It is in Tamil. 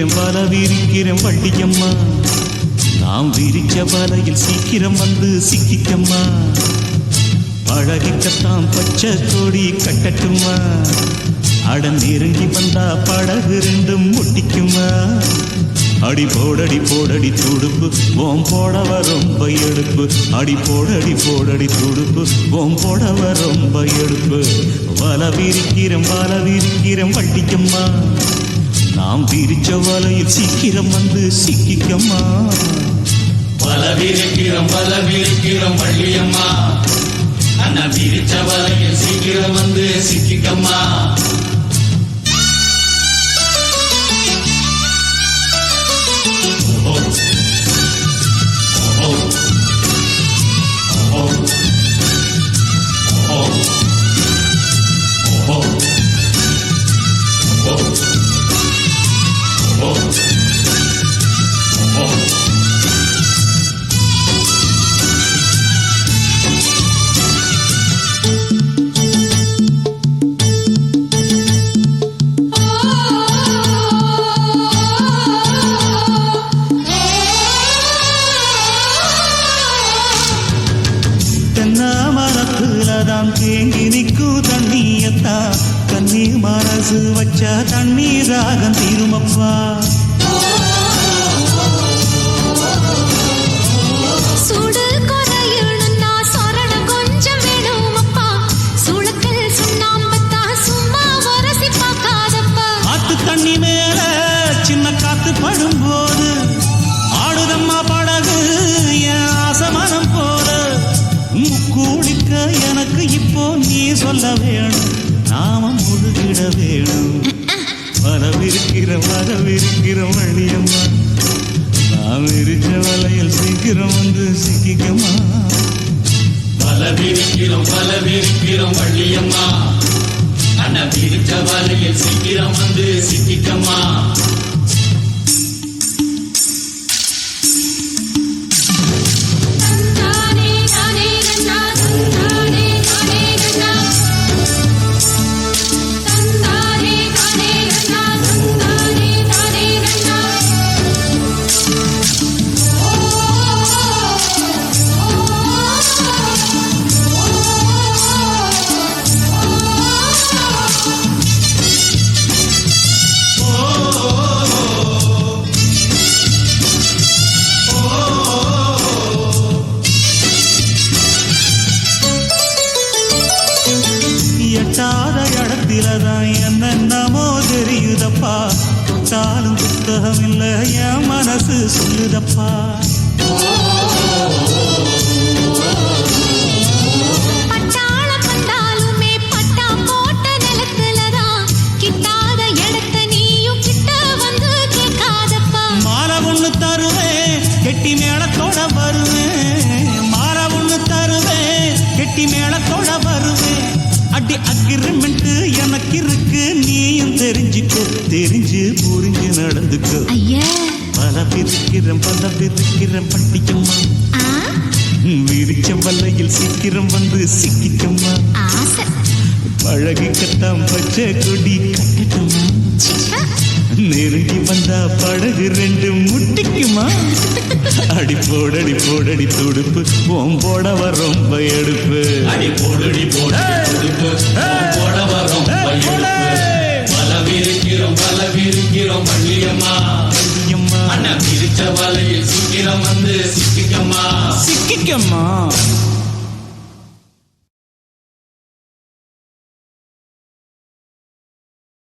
விரிக்கிறேன் வல விரிக்கிறேன் வள்ளியம்மா, நாம் விரிச்ச வலையில் சீக்கிரம் வந்து சிக்கிக்கம்மா, பழகிக்கத்தான் பச்சை கொடி கட்டட்டுமா, அட நெருங்கி வந்தா படகு ரெண்டும் முட்டிக்குமா, அடி போடடி போடடி துடுப்பு ஓம் போடவ ரொம்ப எடுப்பு, அடி போடடி போடடி துடுப்பு ஓம் போடவ ரொம்ப எடுப்பு, வல விரிக்கிறேன் வள்ளியம்மா, நாம் விரிச்ச வலையில் சீக்கிரம் வந்து சிக்கிக்கம்மா, வல விரிக்கிறோம் வள்ளியம்மா, அண்ணா விரிச்ச வலையில் சீக்கிரம் வந்து சிக்கிக்கம்மா. மரத்துலதான் தேங்கி நிற்கும் தண்ணியத்தா, கண்ணீர் மரசு வச்சா தண்ணீராகம் தீருமப்பா, சூடு குறையணும்னா சொரண கொஞ்சம் வேணுமப்பா, சுளக்கல் சுண்ணாம்பத்தா சும்மா உரசி பார்க்காதப்பா, ஆத்து தண்ணி மேல சின்ன காத்து படும்போது ஆடுதம்மா படகு என் ஆசமனம் போல, முக்கூடிக்க எனக்கு இப்போ நீ சொல்ல வேணும், நாம முழுகிட வேணும், வரவிருக்கிற வள்ளியம்மா, நாம் விரிச்ச வலையில் சீக்கிரம் வந்து சிக்கிக்கம்மா, வல விரிக்கிறோம் வள்ளியம்மா, அண்ணா விரிச்ச வலையில் சீக்கிரம் வந்து சிக்கிக்கம்மா. எட்டாத இடத்தில்தான் என்னென்னமோ தெரியுதப்பா, தொட்டாலும் புத்தகம் இல்ல என் மனசு சொல்லுதப்பா, பட்டாளம் வந்தாலுமே பட்டா போட்ட நிலத்துலதான், கிட்டாத இடத்த நீயும் கிட்ட வந்து கேட்காதப்பா, மாலை ஒண்ணு தருவேன் கெட்டி மேளத்தோட வருவேன், மாலை ஒண்ணு தருவேன் கெட்டி மேளத்தோட வருவேன், அடி அக்ரிமெண்ட் எனக்கு இருக்கு நீயும் தெரிஞ்சுக்கோ, தெரிஞ்சு புரிஞ்சு நடந்துக்கோ, ஐயா பல பிரிக்கிறேன் பட்டிக்கம்மா, விரிச்ச வலையில் சீக்கிரம் வந்து சிக்கிக்கம்மா, ஆசை பழகிக்கத்தான் பச்சை கொடி கட்டட்டுமா, நெருங்கி வந்தா படகு ரெண்டு முட்டிக்குமா, அடி போடடி துடுப்பு ஓம் போடவ ரொம்ப எடுப்பு, அடி போடடி துடுப்பு ஓம் போடவ ரொம்ப எடுப்பு, வல விரிக்கிறோம் வள்ளியம்மா, வள்ளியம்மா, அண்ணா விரிச்ச வலையில் சீக்கிரம் வந்து சிக்கிக்கம்மா.